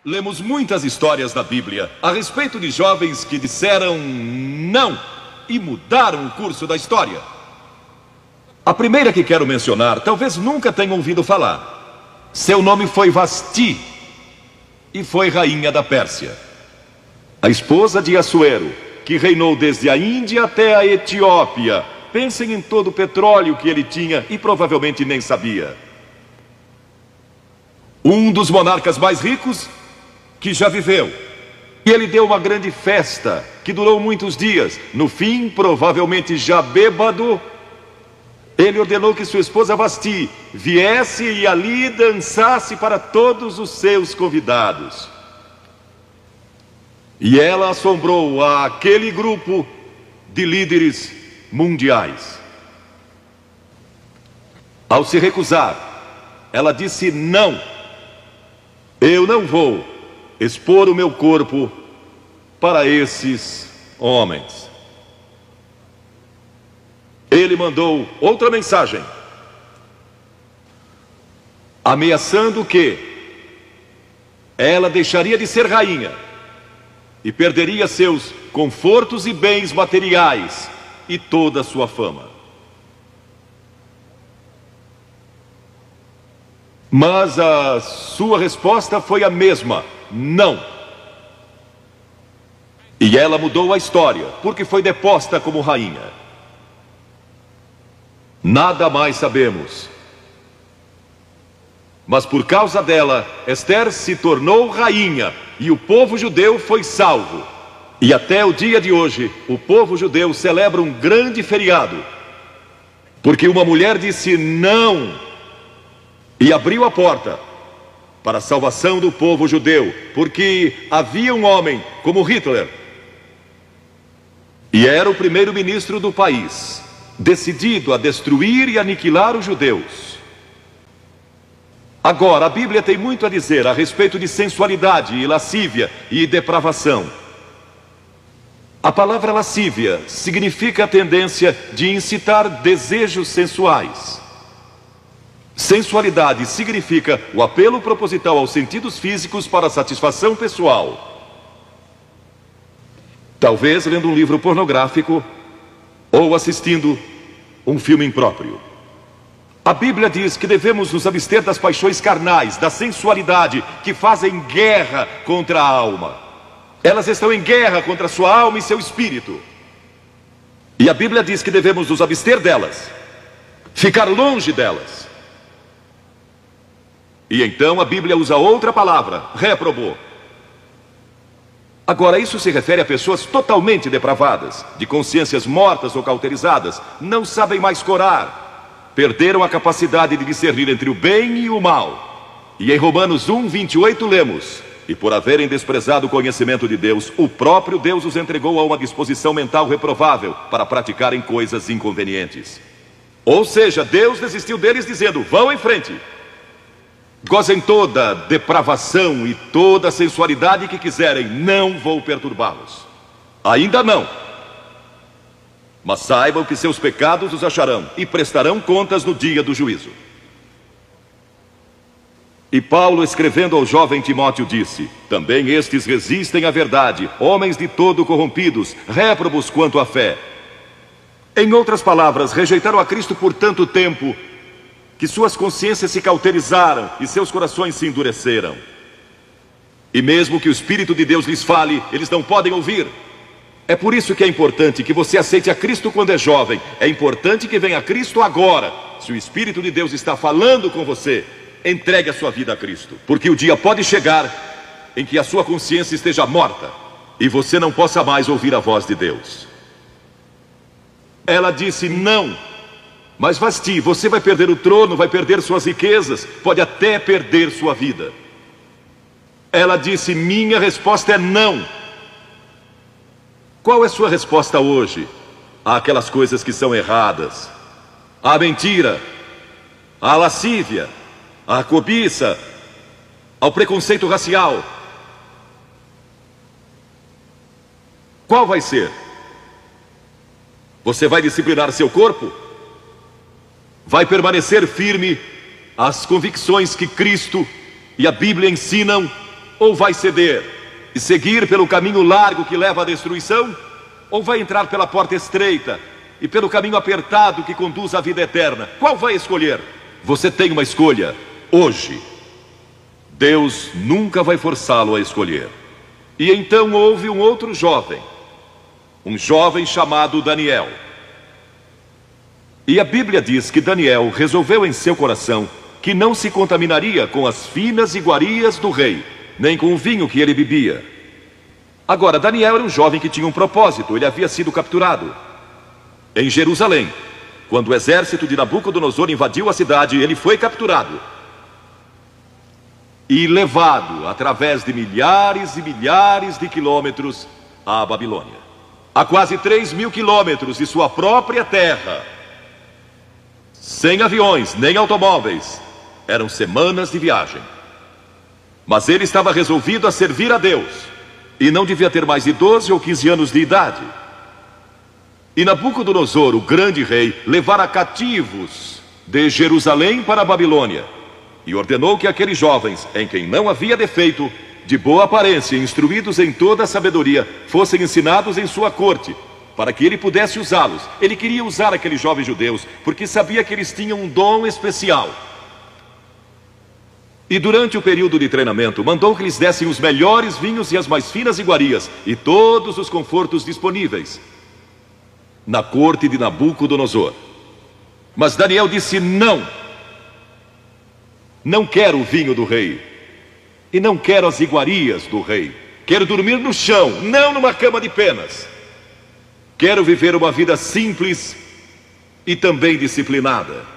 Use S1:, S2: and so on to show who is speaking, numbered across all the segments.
S1: Lemos muitas histórias da Bíblia a respeito de jovens que disseram não e mudaram o curso da história. A primeira que quero mencionar, talvez nunca tenham ouvido falar. Seu nome foi Vasti e foi rainha da Pérsia. A esposa de Assuero, que reinou desde a Índia até a Etiópia. Pensem em todo o petróleo que ele tinha e provavelmente nem sabia. Um dos monarcas mais ricos que já viveu. E ele deu uma grande festa que durou muitos dias. No fim, provavelmente já bêbado, ele ordenou que sua esposa Vasti viesse e ali dançasse para todos os seus convidados. E ela assombrou aquele grupo de líderes mundiais. Ao se recusar, ela disse não. Eu não vou expor o meu corpo para esses homens. Ele mandou outra mensagem, ameaçando que ela deixaria de ser rainha e perderia seus confortos e bens materiais e toda a sua fama. Mas a sua resposta foi a mesma: não. E ela mudou a história, porque foi deposta como rainha. Nada mais sabemos. Mas por causa dela, Esther se tornou rainha e o povo judeu foi salvo. E até o dia de hoje, o povo judeu celebra um grande feriado, porque uma mulher disse não e abriu a porta para a salvação do povo judeu, porque havia um homem como Hitler, e era o primeiro-ministro do país, decidido a destruir e aniquilar os judeus. Agora, a Bíblia tem muito a dizer a respeito de sensualidade e lascívia e depravação. A palavra lascívia significa a tendência de incitar desejos sensuais. Sensualidade significa o apelo proposital aos sentidos físicos para satisfação pessoal. Talvez lendo um livro pornográfico ou assistindo um filme impróprio. A Bíblia diz que devemos nos abster das paixões carnais, da sensualidade, que fazem guerra contra a alma. Elas estão em guerra contra a sua alma e seu espírito. E a Bíblia diz que devemos nos abster delas, ficar longe delas. E então a Bíblia usa outra palavra, réprobo. Agora, isso se refere a pessoas totalmente depravadas, de consciências mortas ou cauterizadas, não sabem mais corar, perderam a capacidade de discernir entre o bem e o mal. E em Romanos 1:28 lemos: e por haverem desprezado o conhecimento de Deus, o próprio Deus os entregou a uma disposição mental reprovável para praticarem coisas inconvenientes. Ou seja, Deus desistiu deles dizendo: vão em frente, gozem toda depravação e toda sensualidade que quiserem, não vou perturbá-los. Ainda não. Mas saibam que seus pecados os acharão e prestarão contas no dia do juízo. E Paulo, escrevendo ao jovem Timóteo, disse: também estes resistem à verdade, homens de todo corrompidos, réprobos quanto à fé. Em outras palavras, rejeitaram a Cristo por tanto tempo que suas consciências se cauterizaram e seus corações se endureceram. E mesmo que o Espírito de Deus lhes fale, eles não podem ouvir. É por isso que é importante que você aceite a Cristo quando é jovem. É importante que venha a Cristo agora. Se o Espírito de Deus está falando com você, entregue a sua vida a Cristo, porque o dia pode chegar em que a sua consciência esteja morta e você não possa mais ouvir a voz de Deus. Ela disse não. Mas Vasti, você vai perder o trono, vai perder suas riquezas, pode até perder sua vida. Ela disse: minha resposta é não. Qual é sua resposta hoje àquelas coisas que são erradas? À mentira, à lascívia, à cobiça, ao preconceito racial? Qual vai ser? Você vai disciplinar seu corpo? Vai permanecer firme às convicções que Cristo e a Bíblia ensinam Ou vai ceder e seguir pelo caminho largo que leva à destruição, ou vai entrar pela porta estreita e pelo caminho apertado que conduz à vida eterna? Qual vai escolher? Você tem uma escolha hoje. Deus nunca vai forçá-lo a escolher. E então houve um outro jovem, um jovem chamado Daniel. E a Bíblia diz que Daniel resolveu em seu coração que não se contaminaria com as finas iguarias do rei, nem com o vinho que ele bebia. Agora, Daniel era um jovem que tinha um propósito. Ele havia sido capturado em Jerusalém. Quando o exército de Nabucodonosor invadiu a cidade, ele foi capturado e levado através de milhares e milhares de quilômetros à Babilônia. A quase 3.000 quilômetros de sua própria terra, sem aviões nem automóveis. Eram semanas de viagem. Mas ele estava resolvido a servir a Deus, e não devia ter mais de 12 ou 15 anos de idade. E Nabucodonosor, o grande rei, levara cativos de Jerusalém para a Babilônia, e ordenou que aqueles jovens, em quem não havia defeito, de boa aparência, instruídos em toda a sabedoria, fossem ensinados em sua corte, para que ele pudesse usá-los. Ele queria usar aqueles jovens judeus, porque sabia que eles tinham um dom especial. E durante o período de treinamento, mandou que lhes dessem os melhores vinhos e as mais finas iguarias, e todos os confortos disponíveis na corte de Nabucodonosor. Mas Daniel disse: não, não quero o vinho do rei, e não quero as iguarias do rei. Quero dormir no chão, não numa cama de penas. Quero viver uma vida simples e também disciplinada.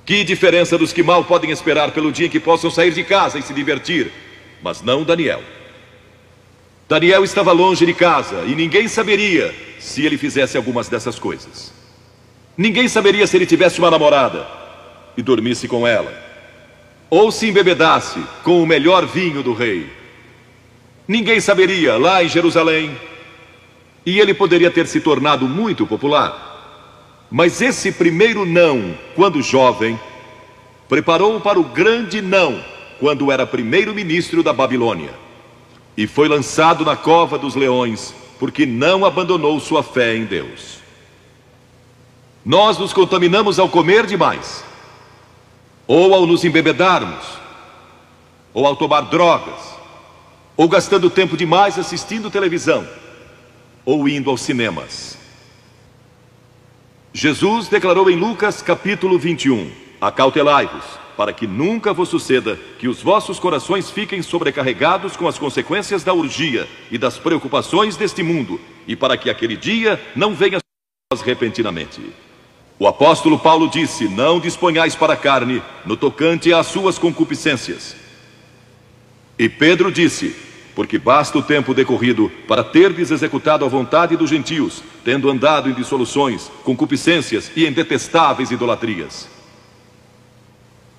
S1: Que diferença dos que mal podem esperar pelo dia em que possam sair de casa e se divertir. Mas não Daniel. Daniel estava longe de casa e ninguém saberia se ele fizesse algumas dessas coisas. Ninguém saberia se ele tivesse uma namorada e dormisse com ela, ou se embebedasse com o melhor vinho do rei. Ninguém saberia lá em Jerusalém, e ele poderia ter se tornado muito popular. Mas esse primeiro não, quando jovem, preparou-o para o grande não, quando era primeiro-ministro da Babilônia. E foi lançado na cova dos leões, porque não abandonou sua fé em Deus. Nós nos contaminamos ao comer demais, ou ao nos embebedarmos, ou ao tomar drogas, ou gastando tempo demais assistindo televisão, ou indo aos cinemas. Jesus declarou em Lucas capítulo 21: acautelai-vos, para que nunca vos suceda que os vossos corações fiquem sobrecarregados com as consequências da orgia e das preocupações deste mundo, e para que aquele dia não venha sobre vós repentinamente. O apóstolo Paulo disse: não disponhais para a carne no tocante às suas concupiscências. E Pedro disse: porque basta o tempo decorrido para terdes executado a vontade dos gentios, tendo andado em dissoluções, concupiscências e em detestáveis idolatrias.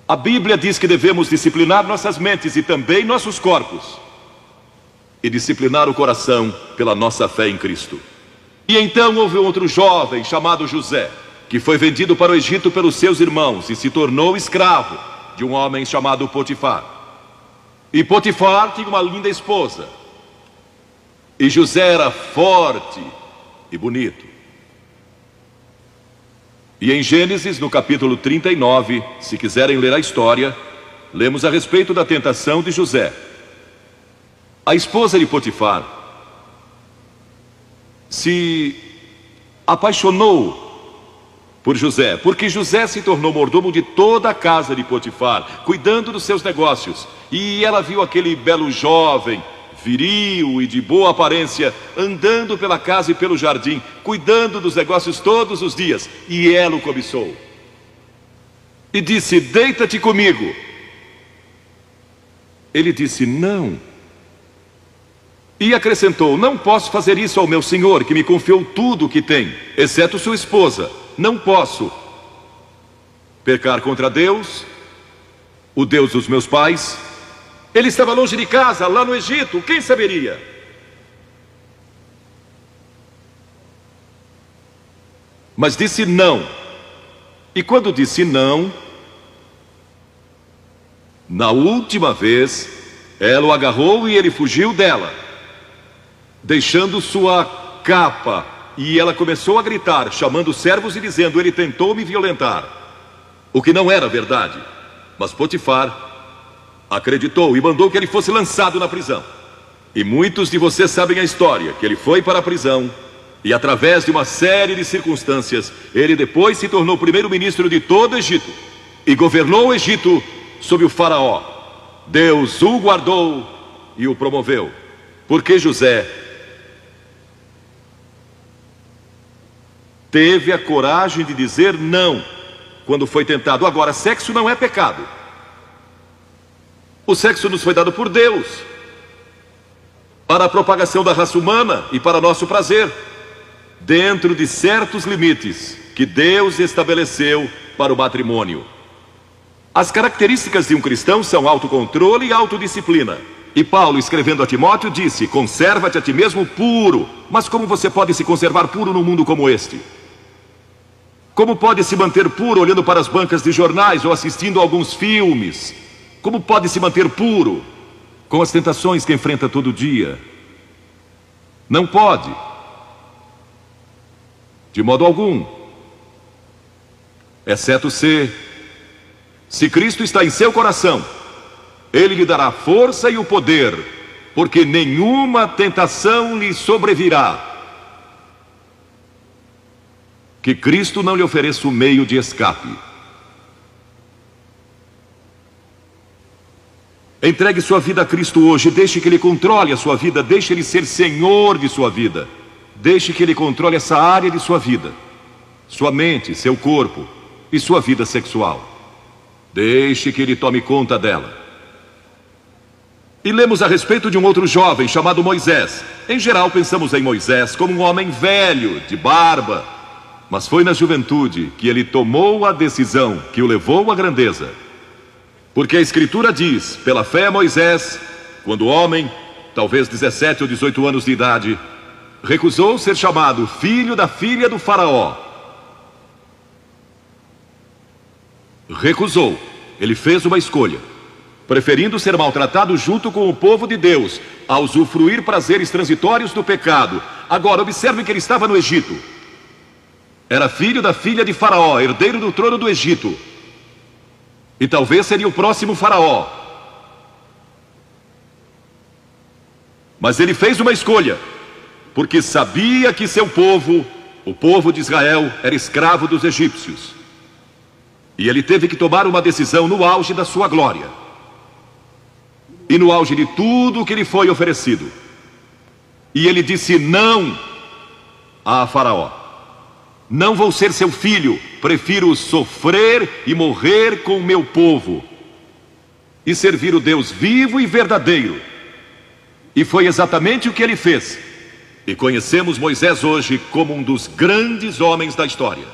S1: A Bíblia diz que devemos disciplinar nossas mentes e também nossos corpos, e disciplinar o coração pela nossa fé em Cristo. E então houve outro jovem chamado José, que foi vendido para o Egito pelos seus irmãos e se tornou escravo de um homem chamado Potifar. E Potifar tinha uma linda esposa, e José era forte e bonito. E em Gênesis, no capítulo 39, se quiserem ler a história, lemos a respeito da tentação de José. A esposa de Potifar se apaixonou por José, porque José se tornou mordomo de toda a casa de Potifar, cuidando dos seus negócios. E ela viu aquele belo jovem, viril e de boa aparência, andando pela casa e pelo jardim, cuidando dos negócios todos os dias, e ela o cobiçou. E disse: deita-te comigo. Ele disse: não. E acrescentou: não posso fazer isso ao meu senhor, que me confiou tudo o que tem, exceto sua esposa. Não posso pecar contra Deus, o Deus dos meus pais. Ele estava longe de casa, lá no Egito, quem saberia? Mas disse não. E quando disse não, na última vez, Ela o agarrou e ele fugiu dela, deixando sua capa. E ela começou a gritar, chamando os servos e dizendo: ele tentou me violentar. O que não era verdade. Mas Potifar acreditou e mandou que ele fosse lançado na prisão. E muitos de vocês sabem a história, que ele foi para a prisão e através de uma série de circunstâncias, ele depois se tornou primeiro-ministro de todo o Egito e governou o Egito sob o faraó. Deus o guardou e o promoveu, porque José teve a coragem de dizer não quando foi tentado. Agora, sexo não é pecado. O sexo nos foi dado por Deus para a propagação da raça humana e para nosso prazer, dentro de certos limites que Deus estabeleceu para o matrimônio. As características de um cristão são autocontrole e autodisciplina. E Paulo, escrevendo a Timóteo, disse: conserva-te a ti mesmo puro. Mas como você pode se conservar puro num mundo como este? Como pode se manter puro olhando para as bancas de jornais ou assistindo a alguns filmes? Como pode se manter puro com as tentações que enfrenta todo dia? Não pode, de modo algum, exceto se Cristo está em seu coração, Ele lhe dará força e o poder, porque nenhuma tentação lhe sobrevirá que Cristo não lhe ofereça o meio de escape. Entregue sua vida a Cristo hoje, deixe que Ele controle a sua vida, deixe Ele ser Senhor de sua vida, deixe que Ele controle essa área de sua vida, sua mente, seu corpo e sua vida sexual. Deixe que Ele tome conta dela. E lemos a respeito de um outro jovem chamado Moisés. Em geral pensamos em Moisés como um homem velho, de barba, mas foi na juventude que ele tomou a decisão que o levou à grandeza. Porque a Escritura diz: pela fé Moisés, quando homem, talvez 17 ou 18 anos de idade, recusou ser chamado filho da filha do faraó. Recusou. Ele fez uma escolha, preferindo ser maltratado junto com o povo de Deus, a usufruir prazeres transitórios do pecado. Agora, observe que ele estava no Egito. Era filho da filha de Faraó, herdeiro do trono do Egito. E talvez seria o próximo faraó. Mas ele fez uma escolha, porque sabia que seu povo, o povo de Israel, era escravo dos egípcios. E ele teve que tomar uma decisão no auge da sua glória. E no auge de tudo que lhe foi oferecido. E ele disse não a Faraó. Não vou ser seu filho, prefiro sofrer e morrer com o meu povo e servir o Deus vivo e verdadeiro. E foi exatamente o que ele fez. E conhecemos Moisés hoje como um dos grandes homens da história.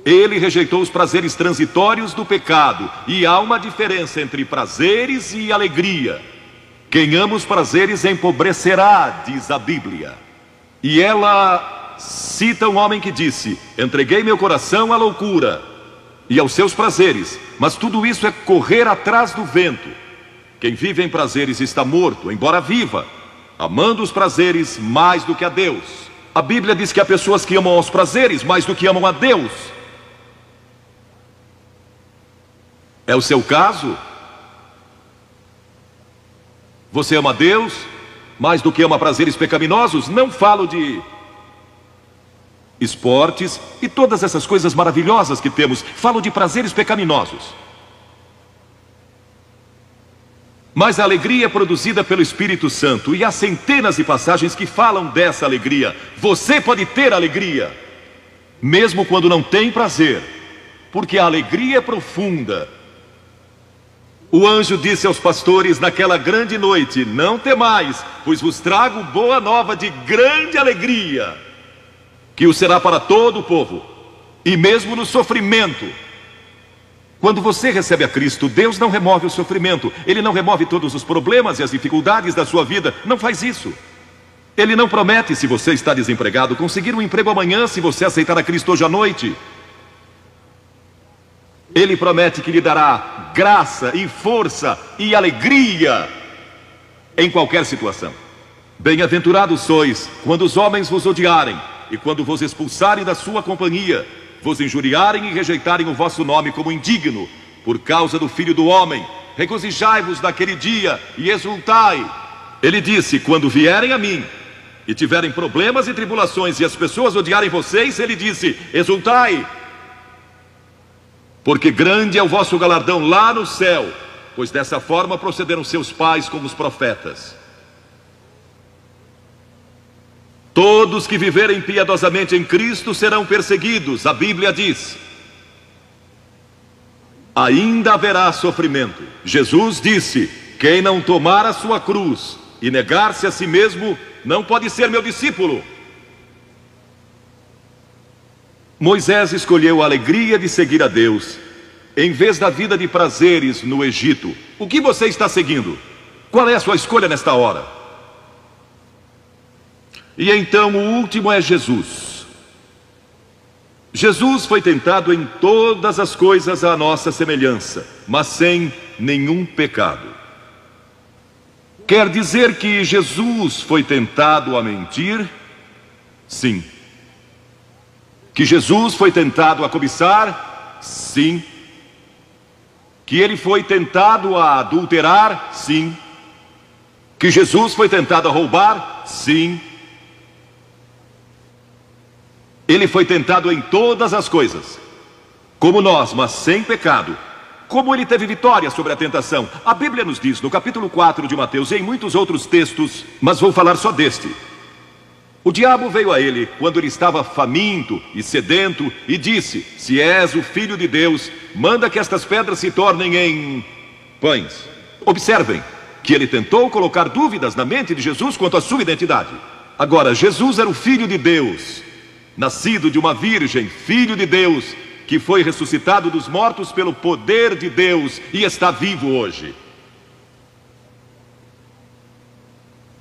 S1: Ele rejeitou os prazeres transitórios do pecado. E há uma diferença entre prazeres e alegria. Quem ama os prazeres empobrecerá, diz a Bíblia. E ela cita um homem que disse: entreguei meu coração à loucura e aos seus prazeres, mas tudo isso é correr atrás do vento. Quem vive em prazeres está morto, embora viva, amando os prazeres mais do que a Deus. A Bíblia diz que há pessoas que amam aos prazeres mais do que amam a Deus. É o seu caso? Você ama a Deus mais do que ama prazeres pecaminosos? Não falo de esportes e todas essas coisas maravilhosas que temos. Falo de prazeres pecaminosos. Mas a alegria é produzida pelo Espírito Santo. E há centenas de passagens que falam dessa alegria. Você pode ter alegria mesmo quando não tem prazer, porque a alegria é profunda. O anjo disse aos pastores naquela grande noite: não temais, pois vos trago boa nova de grande alegria, que o será para todo o povo. E mesmo no sofrimento, quando você recebe a Cristo, Deus não remove o sofrimento. Ele não remove todos os problemas e as dificuldades da sua vida. Não faz isso. Ele não promete, se você está desempregado, conseguir um emprego amanhã se você aceitar a Cristo hoje à noite. Ele promete que lhe dará graça e força e alegria em qualquer situação. Bem-aventurados sois quando os homens vos odiarem e quando vos expulsarem da sua companhia, vos injuriarem e rejeitarem o vosso nome como indigno, por causa do Filho do Homem. Regozijai-vos naquele dia e exultai. Ele disse: quando vierem a mim e tiverem problemas e tribulações e as pessoas odiarem vocês, ele disse: exultai, porque grande é o vosso galardão lá no céu, pois dessa forma procederam seus pais com os profetas. Todos que viverem piedosamente em Cristo serão perseguidos. A Bíblia diz: ainda haverá sofrimento. Jesus disse: quem não tomar a sua cruz e negar-se a si mesmo não pode ser meu discípulo. Moisés escolheu a alegria de seguir a Deus em vez da vida de prazeres no Egito. O que você está seguindo? Qual é a sua escolha nesta hora? E então o último é Jesus. Jesus foi tentado em todas as coisas à nossa semelhança, mas sem nenhum pecado. Quer dizer que Jesus foi tentado a mentir? Sim. Que Jesus foi tentado a cobiçar? Sim. Que ele foi tentado a adulterar? Sim. Que Jesus foi tentado a roubar? Sim. Ele foi tentado em todas as coisas, como nós, mas sem pecado. Como ele teve vitória sobre a tentação? A Bíblia nos diz no capítulo 4 de Mateus e em muitos outros textos, mas vou falar só deste. O diabo veio a ele quando ele estava faminto e sedento e disse: se és o Filho de Deus, manda que estas pedras se tornem em pães. Observem que ele tentou colocar dúvidas na mente de Jesus quanto à sua identidade. Agora, Jesus era o Filho de Deus, nascido de uma virgem, Filho de Deus, que foi ressuscitado dos mortos pelo poder de Deus e está vivo hoje.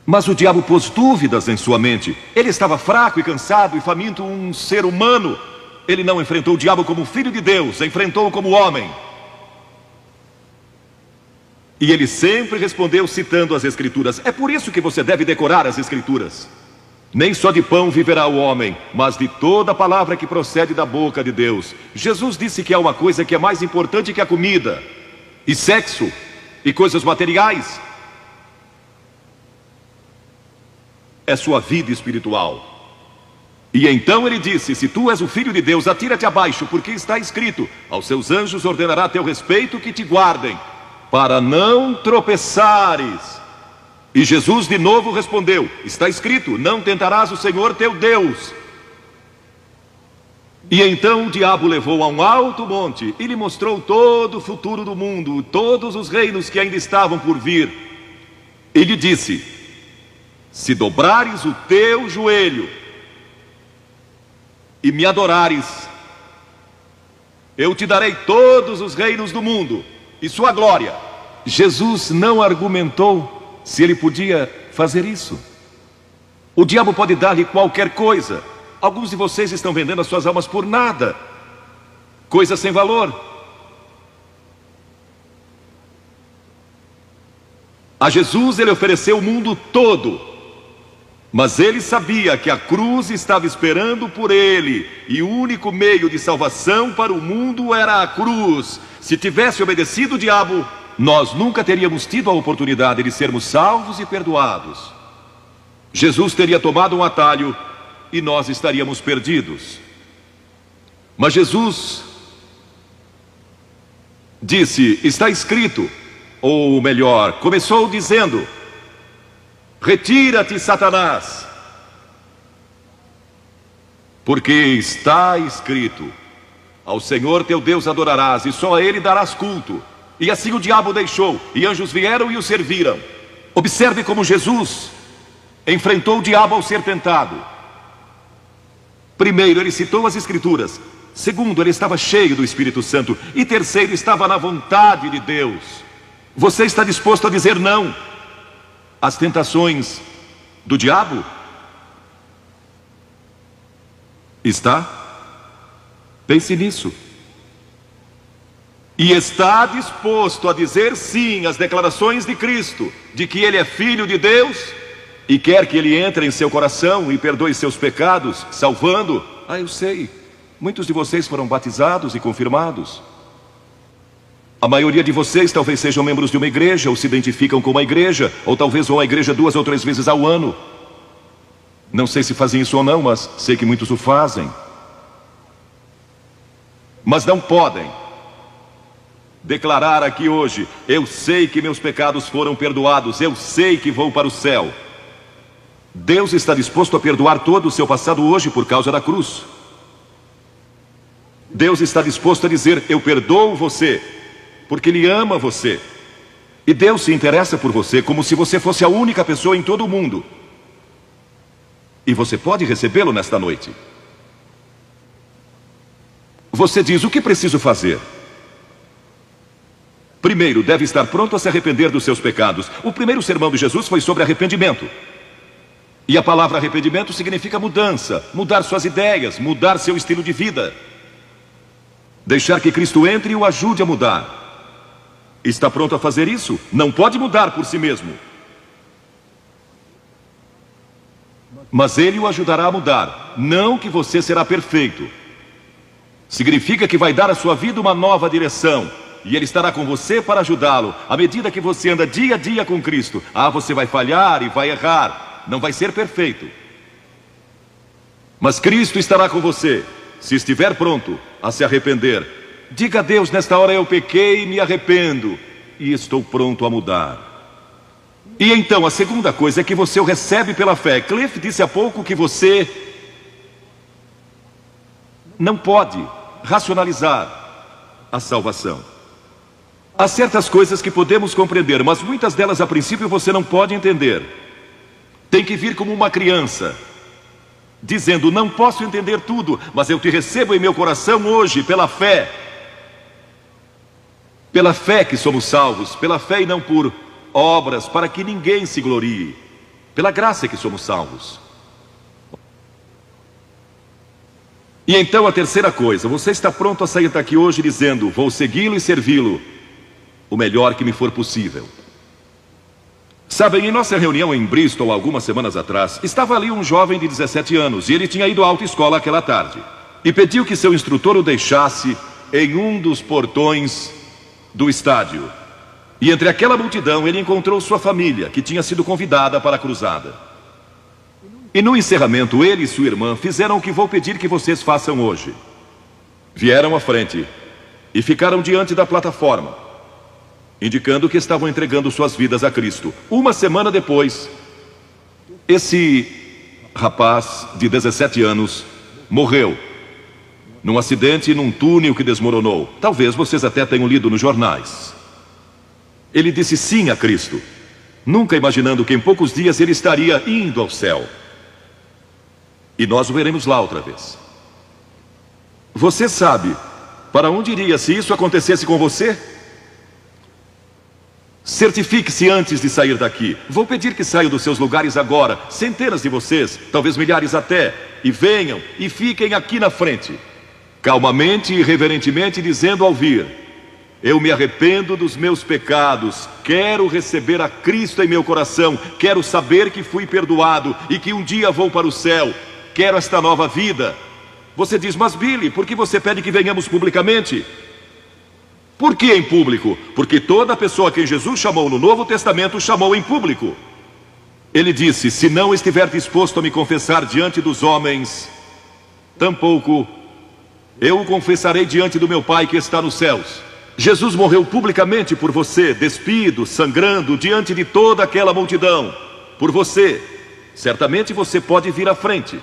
S1: Mas o diabo pôs dúvidas em sua mente. Ele estava fraco e cansado e faminto, um ser humano. Ele não enfrentou o diabo como Filho de Deus, enfrentou-o como homem. E ele sempre respondeu citando as Escrituras. É por isso que você deve decorar as Escrituras. Nem só de pão viverá o homem, mas de toda a palavra que procede da boca de Deus. Jesus disse que há uma coisa que é mais importante que a comida, e sexo, e coisas materiais. É sua vida espiritual. E então ele disse: se tu és o Filho de Deus, atira-te abaixo, porque está escrito: aos seus anjos ordenará a teu respeito que te guardem, para não tropeçares. E Jesus de novo respondeu: está escrito, não tentarás o Senhor teu Deus. E então o diabo levou a um alto monte e lhe mostrou todo o futuro do mundo, todos os reinos que ainda estavam por vir. E lhe disse: se dobrares o teu joelho e me adorares, eu te darei todos os reinos do mundo e sua glória. Jesus não argumentou se ele podia fazer isso. O diabo pode dar-lhe qualquer coisa. Alguns de vocês estão vendendo as suas almas por nada, coisas sem valor. A Jesus ele ofereceu o mundo todo, mas ele sabia que a cruz estava esperando por ele, e o único meio de salvação para o mundo era a cruz. Se tivesse obedecido o diabo, nós nunca teríamos tido a oportunidade de sermos salvos e perdoados. Jesus teria tomado um atalho e nós estaríamos perdidos. Mas Jesus disse: está escrito, ou melhor, começou dizendo: retira-te, Satanás, porque está escrito: ao Senhor teu Deus adorarás e só a Ele darás culto. E assim o diabo deixou, e anjos vieram e o serviram. Observe como Jesus enfrentou o diabo ao ser tentado. Primeiro, ele citou as Escrituras. Segundo, ele estava cheio do Espírito Santo. E terceiro, estava na vontade de Deus. Você está disposto a dizer não às tentações do diabo? Está? Pense nisso. e está disposto a dizer sim às declarações de Cristo, de que Ele é Filho de Deus, e quer que Ele entre em seu coração e perdoe seus pecados, salvando... eu sei, muitos de vocês foram batizados e confirmados. A maioria de vocês talvez sejam membros de uma igreja, ou se identificam com uma igreja, ou talvez vão à igreja 2 ou 3 vezes ao ano. Não sei se fazem isso ou não, mas sei que muitos o fazem. Mas não podem declarar aqui hoje: eu sei que meus pecados foram perdoados, eu sei que vou para o céu. Deus está disposto a perdoar todo o seu passado hoje por causa da cruz. Deus está disposto a dizer: eu perdoo você, porque Ele ama você. E Deus se interessa por você como se você fosse a única pessoa em todo o mundo. E você pode recebê-lo nesta noite. Você diz: o que preciso fazer? Primeiro, deve estar pronto a se arrepender dos seus pecados. O primeiro sermão de Jesus foi sobre arrependimento. E a palavra arrependimento significa mudança, mudar suas ideias, mudar seu estilo de vida. Deixar que Cristo entre e o ajude a mudar. Está pronto a fazer isso? Não pode mudar por si mesmo. Mas Ele o ajudará a mudar. Não que você será perfeito. Significa que vai dar à sua vida uma nova direção. E Ele estará com você para ajudá-lo. À medida que você anda dia a dia com Cristo. Você vai falhar e vai errar. Não vai ser perfeito. Mas Cristo estará com você, se estiver pronto a se arrepender. Diga a Deus: nesta hora eu pequei e me arrependo, e estou pronto a mudar. E então a segunda coisa é que você o recebe pela fé. Cliff disse há pouco que você não pode racionalizar a salvação. Há certas coisas que podemos compreender, mas muitas delas a princípio você não pode entender. Tem que vir como uma criança, dizendo: não posso entender tudo, mas eu te recebo em meu coração hoje pela fé. Pela fé que somos salvos, pela fé e não por obras, para que ninguém se glorie. Pela graça que somos salvos. E então a terceira coisa: você está pronto a sair daqui hoje dizendo: vou segui-lo e servi-lo o melhor que me for possível. Sabem, em nossa reunião em Bristol, algumas semanas atrás, estava ali um jovem de 17 anos, e ele tinha ido à autoescola aquela tarde. E pediu que seu instrutor o deixasse em um dos portões do estádio. E entre aquela multidão ele encontrou sua família, que tinha sido convidada para a cruzada. E no encerramento, ele e sua irmã fizeram o que vou pedir que vocês façam hoje. Vieram à frente e ficaram diante da plataforma, indicando que estavam entregando suas vidas a Cristo. Uma semana depois, esse rapaz de 17 anos morreu num acidente num túnel que desmoronou. Talvez vocês até tenham lido nos jornais. Ele disse sim a Cristo, nunca imaginando que em poucos dias ele estaria indo ao céu. E nós o veremos lá outra vez. Você sabe para onde iria se isso acontecesse com você? Certifique-se antes de sair daqui. Vou pedir que saiam dos seus lugares agora, centenas de vocês, talvez milhares até, e venham e fiquem aqui na frente, calmamente e reverentemente, dizendo ao vir: eu me arrependo dos meus pecados, quero receber a Cristo em meu coração, quero saber que fui perdoado e que um dia vou para o céu, quero esta nova vida. Você diz: mas Billy, por que você pede que venhamos publicamente? Por que em público? Porque toda pessoa a quem Jesus chamou no Novo Testamento chamou em público. Ele disse: se não estiver disposto a me confessar diante dos homens, tampouco eu o confessarei diante do meu Pai que está nos céus. Jesus morreu publicamente por você, despido, sangrando, diante de toda aquela multidão. Por você. Certamente você pode vir à frente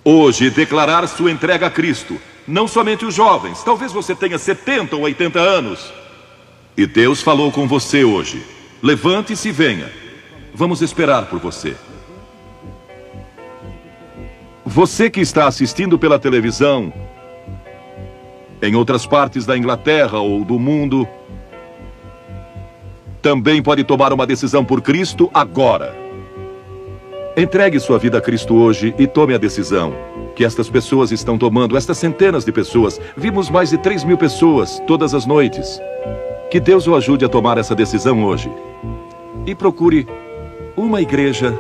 S1: hoje declarar sua entrega a Cristo. Não somente os jovens, talvez você tenha 70 ou 80 anos. E Deus falou com você hoje. Levante-se e venha. Vamos esperar por você. Você que está assistindo pela televisão, em outras partes da Inglaterra ou do mundo, também pode tomar uma decisão por Cristo agora. Entregue sua vida a Cristo hoje e tome a decisão. que estas pessoas estão tomando, estas centenas de pessoas. Vimos mais de 3.000 pessoas todas as noites. Que Deus o ajude a tomar essa decisão hoje. E procure uma igreja